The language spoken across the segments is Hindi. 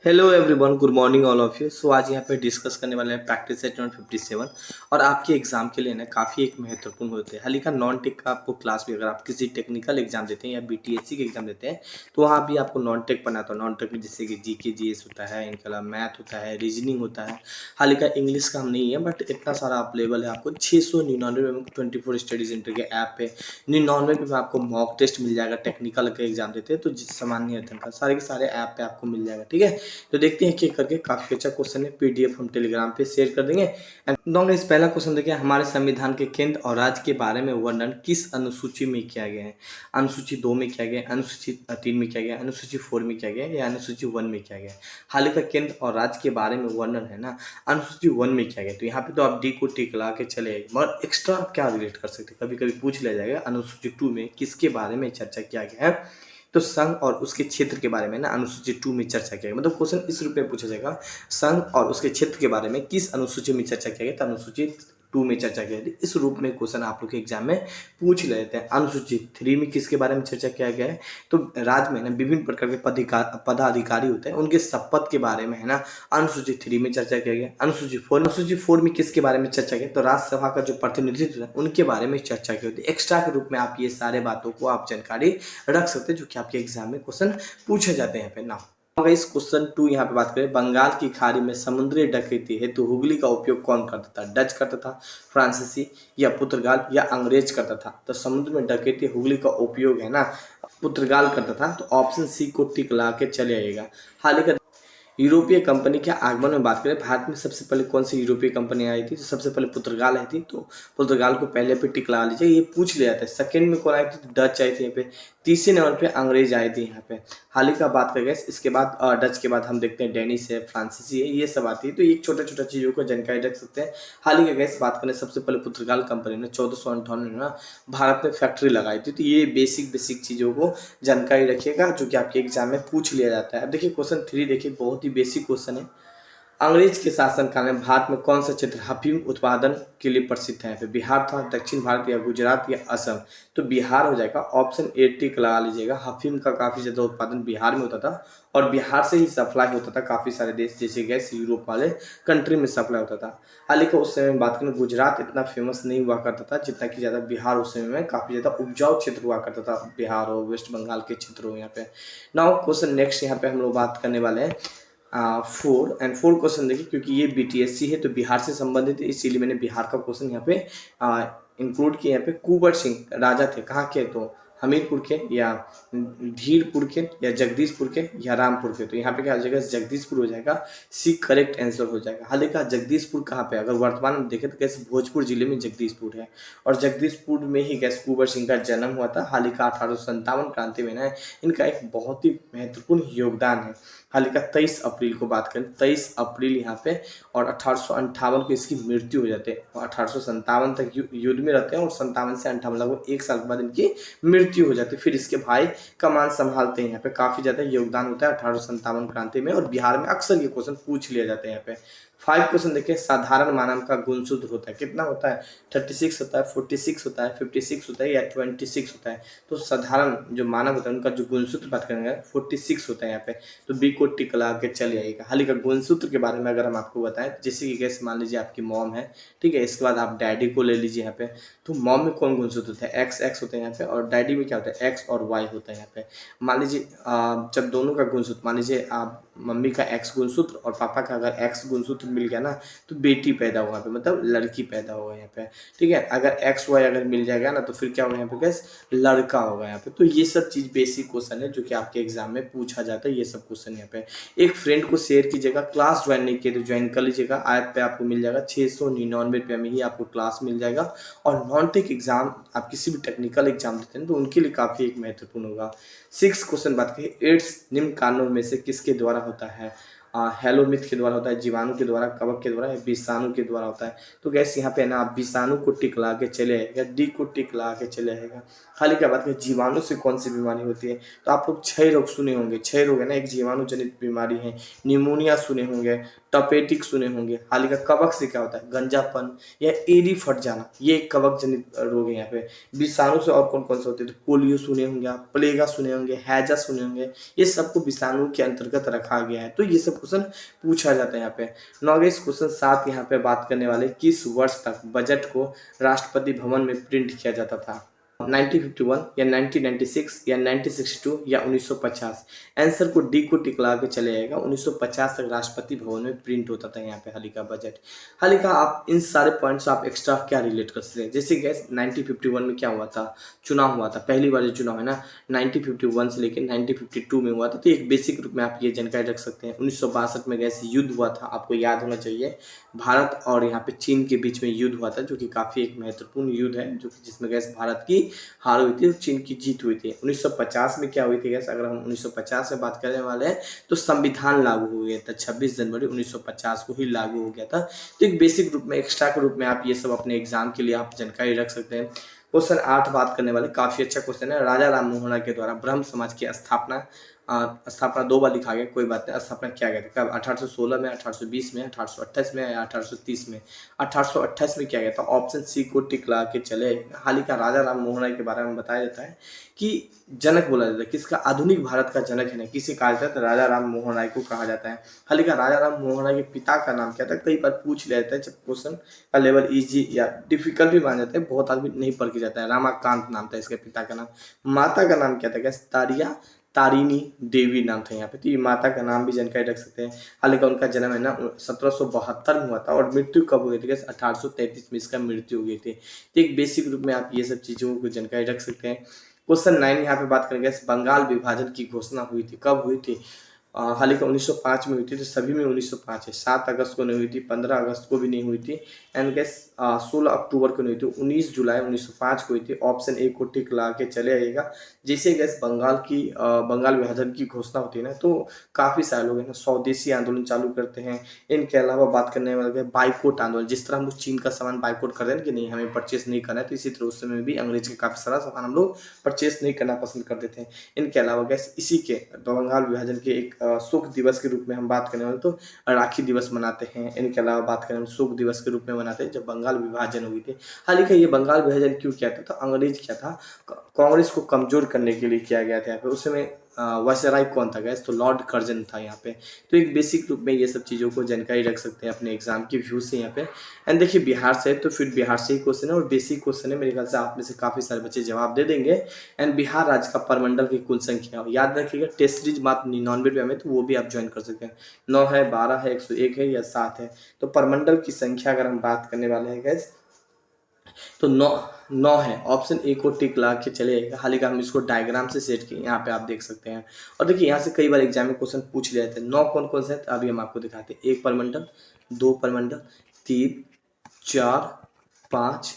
Hello everyone, good morning all of you. So आज यहाँ पे डिस्कस करने वाले हैं प्रैक्टिस सेट नंबर 57। और आपके एग्जाम के लिए ना काफ़ी एक महत्वपूर्ण होते हैं। हाल ही का नॉन टेक का आपको क्लास भी, अगर आप किसी टेक्निकल एग्जाम देते हैं या बीटीएससी के एग्जाम देते हैं तो वहाँ भी आपको नॉन टेक पढ़ना था। नॉन टेक में जैसे कि जीके जीएस होता है, इनके अलावा मैथ होता है, रीजनिंग होता है। हाल ही का इंग्लिश का हम नहीं है, बट इतना सारा अवेलेबल है आपको 699 में 24 स्टडी सेंटर के ऐप पे। 99 पे आपको मॉक टेस्ट मिल जाएगा। टेक्निकल का एग्जाम देते हैं तो सामान्य अध्ययन का सारे के सारे ऐप पे आपको मिल जाएगा। ठीक है, तो देखते हैं कि करके काफ़ी अच्छा क्वेश्चन है। पीडीएफ हम टेलीग्राम पे शेयर कर देंगे। एंड इस पहला क्वेश्चन देखिए, हमारे संविधान के केंद्र और राज्य के बारे में वर्णन किस अनुसूची में किया गया है? अनुसूची 2 में किया गया, अनुसूची 3 में किया गया, अनुसूची 4 में किया गया या अनुसूची 1 में किया गया? हाल ही का केंद्र और राज्य के बारे में वर्णन है ना, अनुसूची 1 में किया गया। तो यहाँ पे तो आप डी को टिक ला के चले आइए, मगर एक्स्ट्रा आप क्या रिलेट कर सकते हैं, कभी कभी पूछ लिया जाएगा अनुसूची 2 में किसके बारे में चर्चा किया गया है। तो संघ और उसके क्षेत्र के बारे में ना अनुसूची 2 में चर्चा किया गया। मतलब क्वेश्चन इस रूप में पूछा जाएगा, संघ और उसके क्षेत्र के बारे में किस अनुसूची में चर्चा किया गया? तो अनुसूची 2 में चर्चा किया गया। इस रूप में क्वेश्चन आप लोग के एग्जाम में पूछ लेते हैं। अनुसूची 3 में किसके बारे में चर्चा किया गया है? तो राज्य में ना विभिन्न प्रकार के पदाधिकारी होते हैं, उनके शपथ के बारे में है ना, अनुसूची 3 में चर्चा किया गया। अनुसूची 4 में किसके बारे में चर्चा किया? तो राज्यसभा का जो प्रतिनिधित्व है उनके बारे में चर्चा की होती है। एक्स्ट्रा के रूप में आप ये सारे बातों को आप जानकारी रख सकते हैं, जो कि आपके एग्जाम में क्वेश्चन पूछे जाते हैं। यहाँ पे ना इस क्वेश्चन 2 यहाँ पे बात करें, बंगाल की खाड़ी में समुद्री डकैती हेतु हुगली का उपयोग कौन करता था? डच करता था, फ्रांसीसी या पुर्तगाल या अंग्रेज करता था? तो समुद्र में डकैती हुगली का उपयोग है ना, पुर्तगाल करता था। तो ऑप्शन सी को टिक ला के चले आइएगा। हाल ही का यूरोपीय कंपनी के आगमन में बात करें, भारत में सबसे पहले कौन सी यूरोपीय कंपनी आई थी? तो सबसे पहले पुर्तगाल आई थी। तो पुर्तगाल को पहले पे टिक लगा लीजिए, ये पूछ लिया जाता है। सेकंड में कौन आई थी? तो डच आई थी यहाँ पे। तीसरे नंबर पे अंग्रेज आए थे यहाँ पे। हाल ही का बात करें, इसके बाद डच के बाद हम देखते हैं डेनिश है, फ्रांसीसी है, ये सब आती है। तो ये छोटा छोटा चीज़ों को जानकारी रख सकते हैं। हाल ही का गैस बात करें, सबसे पहले पुर्तगाल कंपनी ने 1458 में ना भारत में फैक्ट्री लगाई थी। तो ये बेसिक बेसिक चीज़ों को जानकारी रखिएगा, जो कि आपके एग्जाम में पूछ लिया जाता है। अब देखिए क्वेश्चन 3 देखिए, बहुत ही बेसिक क्वेश्चन है। अंग्रेज के शासनकाल में भारत में कौन सा क्षेत्र अफीम उत्पादन के लिए प्रसिद्ध है? तो बिहार था, दक्षिण भारत या गुजरात या असम? तो बिहार हो जाएगा। ऑप्शन ए टिक लगा लीजिएगा। अफीम का काफ़ी ज़्यादा उत्पादन बिहार में होता था और बिहार से ही सप्लाई होता था काफ़ी सारे देश, जैसे गैस यूरोप वाले कंट्री में सप्लाई होता था। हाल ही का उस समय में बात करें, गुजरात इतना फेमस नहीं हुआ करता था जितना कि ज़्यादा बिहार उस समय में काफ़ी ज़्यादा उपजाऊ क्षेत्र हुआ करता था। बिहार हो, वेस्ट बंगाल के क्षेत्र हो। यहाँ पे नाउ क्वेश्चन नेक्स्ट यहाँ पे हम लोग बात करने वाले हैं 4 क्वेश्चन देखिए, क्योंकि ये बीटीएससी है तो बिहार से संबंधित है, इसीलिए मैंने बिहार का क्वेश्चन यहाँ पे इंक्लूड किया। यहाँ पे कुंवर सिंह राजा थे, कहाँ के? तो हमीरपुर के या धीरपुर के या जगदीशपुर के या रामपुर के? तो यहाँ पे क्या हो जाएगा? जगदीशपुर हो जाएगा। सी करेक्ट आंसर हो जाएगा। हाल ही का जगदीशपुर कहाँ पे? अगर वर्तमान में देखें तो कैसे भोजपुर जिले में जगदीशपुर है, और जगदीशपुर में ही कैसे कुंवर सिंह का जन्म हुआ था। हाल ही का 1857 क्रांति में ना इनका एक बहुत ही महत्वपूर्ण योगदान है। हाल ही का 23 अप्रैल को बात करें, 23 अप्रैल यहाँ पे, और 1858 को इसकी मृत्यु हो जाती है। और 1857 तक युद्ध में रहते हैं और 57 से 58 लगभग 1 साल के बाद इनकी मृत्यु हो जाती है। फिर इसके भाई कमान संभालते हैं। यहाँ पे काफ़ी ज़्यादा योगदान होता है 1857 क्रांति में, और बिहार में अक्सर ये क्वेश्चन पूछ लिया जाता है। यहाँ पे 5 क्वेश्चन देखिए, साधारण मानव का गुणसूत्र होता है कितना होता है? 36 होता है, 46 होता है, 56 होता है या 26 होता है? तो साधारण जो मानव होता है उनका जो गुणसूत्र बात करेंगे 46 होता है यहाँ पे। तो बी को टिक लगा के चल जाइएगा। हाल ही का गुणसूत्र के बारे में अगर हम आपको बताएं, जैसे कि कैसे मान लीजिए आपकी मॉम है, ठीक है, इसके बाद आप डैडी को ले लीजिए यहाँ पे। तो मॉम में कौन गुणसूत्र होता है? एक्स एक्स होता है यहाँ पे, और डैडी में क्या होता है? एक्स और वाई होता है यहाँ पे। मान लीजिए जब दोनों का गुणसूत्र, मान लीजिए आप मम्मी का एक्स गुणसूत्र और पापा का अगर एक्स गुणसूत्र मिल गया ना, तो बेटी पैदा होगा पे, मतलब लड़की पैदा होगा यहाँ पे। ठीक है, अगर एक्स वाई अगर मिल जाएगा ना, तो फिर क्या होगा यहाँ पे? गैस लड़का होगा यहाँ पे। तो ये सब चीज़ बेसिक क्वेश्चन है जो कि आपके एग्जाम में पूछा जाता है। ये सब क्वेश्चन यहाँ पे एक फ्रेंड को शेयर कीजिएगा। क्लास ज्वाइन नहीं किए तो ज्वाइन कर लीजिएगा। ऐप पे आपको मिल जाएगा 699 रुपये में ही आपको क्लास मिल जाएगा। और नॉन टेक एग्जाम आप किसी भी टेक्निकल एग्जाम देते हैं तो उनके लिए काफ़ी एक महत्वपूर्ण होगा। 6 क्वेश्चन बात करें, एड्स निम्न कारणों में से किसके द्वारा होता है? हेलोमिथ के द्वारा होता है, जीवाणु के द्वारा, कवक के द्वारा या विषाणु के द्वारा होता है। तो गैस यहाँ पे है ना आप विषाणु को टिक लगा के चले आएगा, डी को टिक लगा के चले आएगा। हाल ही क्या बात करें जीवाणु से कौन सी बीमारी होती है, तो आप लोग क्षय रोग सुने होंगे। क्षय रोग है ना एक जीवाणु जनित बीमारी है। निमोनिया सुने होंगे, टपेटिक सुने होंगे। हाल ही का कवक से क्या होता है, गंजापन या एड़ी फट जाना, ये एक कवक जनित रोग है यहाँ पे। विषाणु से और कौन कौन से होते हैं, तो पोलियो सुने होंगे आप, प्लेगा सुने होंगे, हैजा सुने होंगे। ये सबको विषाणु के अंतर्गत रखा गया है। तो ये सब क्वेश्चन पूछा जाता है यहाँ पे। नॉलेज क्वेश्चन 7 यहाँ पे बात करने वाले, किस वर्ष तक बजट को राष्ट्रपति भवन में प्रिंट किया जाता था, 1951 या 1996 या 1962 या 1950। आंसर को डी को टिक लगा के चले आएगा। 1950 तक राष्ट्रपति भवन में प्रिंट होता था यहाँ पे हाल ही का बजट। हाल ही का आप इन सारे पॉइंट्स आप एक्स्ट्रा क्या रिलेट कर सकते हैं, जैसे गैस 1951 में क्या हुआ था, चुनाव हुआ था, पहली बार जो चुनाव है ना 1951 से लेकर 1952 में हुआ था। तो एक बेसिक रूप में आप ये जानकारी रख सकते हैं। 1962 में गैस युद्ध हुआ था, आपको याद होना चाहिए। भारत और यहाँ पे चीन के बीच में युद्ध हुआ था, जो कि काफी एक महत्वपूर्ण युद्ध है, जो कि जिसमें गैस भारत की हार हुई थी और चीन की जीत हुई थी। 1950 में क्या हुई थी गैस, अगर हम 1950 में बात करने वाले हैं तो संविधान लागू हो गया था। 26 जनवरी 1950 को ही लागू हो गया था। तो एक बेसिक रूप में एक्स्ट्रा के रूप में आप ये सब अपने एग्जाम के लिए आप जानकारी रख सकते हैं। क्वेश्चन 8 बात करने वाले, काफी अच्छा क्वेश्चन है। राजा राम मोहन राय के द्वारा ब्रह्म समाज की स्थापना 2 बार लिखा गया, कोई बात नहीं। स्थापना किया गया था कब, 1816 में, 1820 में, 1828 में या 1830 में। 1828 में किया गया था। ऑप्शन सी को टिक लगा के चले। हाल ही का राजा राम मोहन राय के बारे में बताया जाता है कि जनक बोला जाता है, किसका, आधुनिक भारत का जनक है ना, किसे कहा जाता है, तो राजा राम मोहन राय को कहा जाता है। हाल ही का राजा राम मोहन राय के पिता का नाम क्या था, कई बार पूछ लिया जाता है जब क्वेश्चन का लेवल इजी या डिफिकल्ट भी मान जाते हैं, बहुत आदमी नहीं पढ़ के जाता है। रामाकांत नाम था इसके पिता का नाम। माता का नाम क्या था क्या, तारिया तारिणी देवी नाम था यहाँ पे। तो ये माता का नाम भी जानकारी रख सकते हैं। हालांकि उनका जन्म है ना 1772 में हुआ था और मृत्यु कब हुई थी, 1833 में इसका मृत्यु हो गई थी। तो एक बेसिक रूप में आप ये सब चीजों को जानकारी रख सकते हैं। क्वेश्चन 9 यहाँ पे बात करेंगे, बंगाल विभाजन की घोषणा हुई थी, कब हुई थी, हाल ही का 1905 में हुई थी। तो सभी में 1905 है। 7 अगस्त को नहीं हुई थी, 15 अगस्त को भी नहीं हुई थी, एंड गैस 16 अक्टूबर को नहीं हुई थी, 19 जुलाई 1905 को हुई थी। ऑप्शन ए को टिक ला के चले आइएगा। जैसे गैस बंगाल विभाजन की घोषणा होती है ना, तो काफ़ी सारे लोग हैं ना स्वदेशी आंदोलन चालू करते हैं। इनके अलावा बात करने वाले बाइकआउट आंदोलन, जिस तरह हम लोग चीन का सामान बाइकआउट कर रहे हैं कि नहीं हमें परचेस नहीं करना है, तो इसी तरह उस समय भी अंग्रेज के काफ़ी सारा सामान हम लोग परचेस नहीं करना पसंद करते थे। इनके अलावा गैस इसी के बंगाल विभाजन के एक शोक दिवस के रूप में हम बात करने वाले तो राखी दिवस मनाते हैं। इनके अलावा बात करें हम शोक दिवस के रूप में मनाते हैं जब बंगाल विभाजन हुई थी। हाल ही का ये बंगाल विभाजन क्यों किया था, तो अंग्रेज क्या था, कांग्रेस को कमजोर करने के लिए किया गया था यहाँ पे। उस समय वायसराय कौन था गैस, तो लॉर्ड कर्जन था यहाँ पे। तो एक बेसिक रूप में ये सब चीज़ों को जानकारी रख सकते हैं अपने एग्जाम के व्यू से यहाँ पे। एंड देखिए बिहार से है तो फिर बिहार से ही क्वेश्चन है और बेसिक क्वेश्चन है, मेरे ख्याल से आप में से काफ़ी सारे बच्चे जवाब दे देंगे। एंड बिहार राज्य का परमंडल की कुल संख्या याद रखिएगा, टेस्ट सीरीज मात्र 99 में, तो वो भी आप ज्वाइन कर सकते हैं। 9 है, 12 है, 101 है या 7 है। तो परमंडल की संख्या अगर हम बात करने वाले हैं गैस तो 9 है। ऑप्शन ए को टिक ला के चले। हाल ही का हम इसको डायग्राम से सेट किए, यहाँ पे आप देख सकते हैं। और देखिए यहाँ से कई बार एग्जाम में क्वेश्चन पूछ लिया जाते हैं। 9 कौन कौन से हैं, तो अभी हम आपको दिखाते हैं। 1 परमंडल, 2 परमंडल, 3, 4, 5,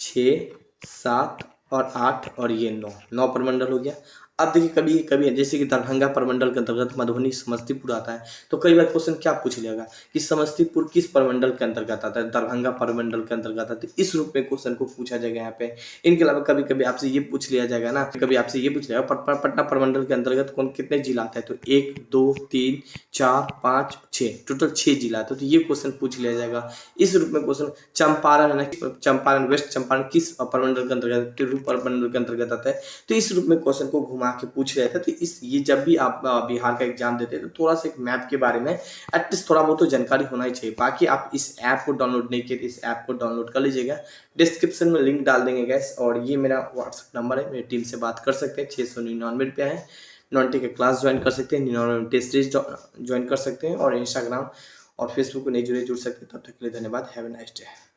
6, 7 और 8 और ये 9 परमंडल हो गया। अब देखिए कभी कभी जैसे कि दरभंगा परमंडल के अंतर्गत मधुबनी समस्तीपुर आता है, तो कई बार क्वेश्चन क्या पूछ लिया कि समस्तीपुर किस परमंडल के अंतर्गत आता है, दरभंगा परमंडल के अंतर्गत आता है। इस रूप में क्वेश्चन को पूछा जाएगा यहाँ पे। इनके अलावा कभी कभी आपसे ये पूछ लिया जाएगा ना, कभी आपसे ये पूछ लिया पटना परमंडल के अंतर्गत कौन कितने जिला आता है, तो 1, 2, 3, 4, 5, 6, टोटल 6 जिला आता है। तो ये क्वेश्चन पूछ लिया जाएगा। इस रूप में क्वेश्चन चंपारण है ना, चंपारण वेस्ट चंपारण किस परमंडल के अंतर्गत, तिरु परमंडल के अंतर्गत आता है। तो इस रूप में क्वेश्चन को घुमा के पूछ रहे थे। तो ये जब भी आप बिहार का एग्जाम देते हैं तो थोड़ा सा एक मैप के बारे में एटलीस्ट थोड़ा बहुत तो जानकारी होना ही चाहिए। बाकी आप इस ऐप को डाउनलोड नहीं किए, इस ऐप को डाउनलोड कर लीजिएगा। डिस्क्रिप्शन में लिंक डाल देंगे गैस। और ये मेरा व्हाट्सएप नंबर है, मेरी टीम से बात कर सकते हैं। 699 रुपया है। नॉन्टी का क्लास ज्वाइन कर सकते हैं, 99 टेस्ट सीरीज ज्वाइन कर सकते हैं और इंस्टाग्राम और फेसबुक को नहीं जुड़ सकते। तब तक के लिए धन्यवाद। Have a nice day.